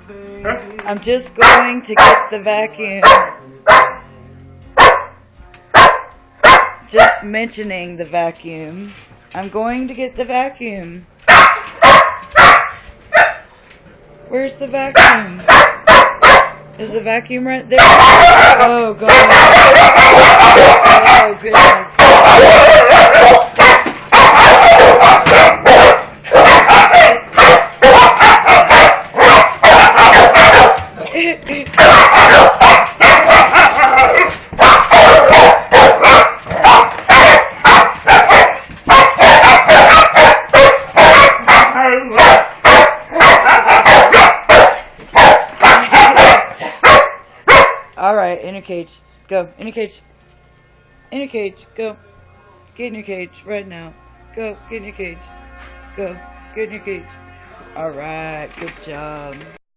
I'm just going to get the vacuum. Just mentioning the vacuum. I'm going to get the vacuum. Where's the vacuum? Is the vacuum right there? Oh, God. Oh, goodness. Alright, in your cage. Go. In your cage. In your cage. Go. Get in your cage right now. Go. Get in your cage. Go. Get in your cage. Alright, good job.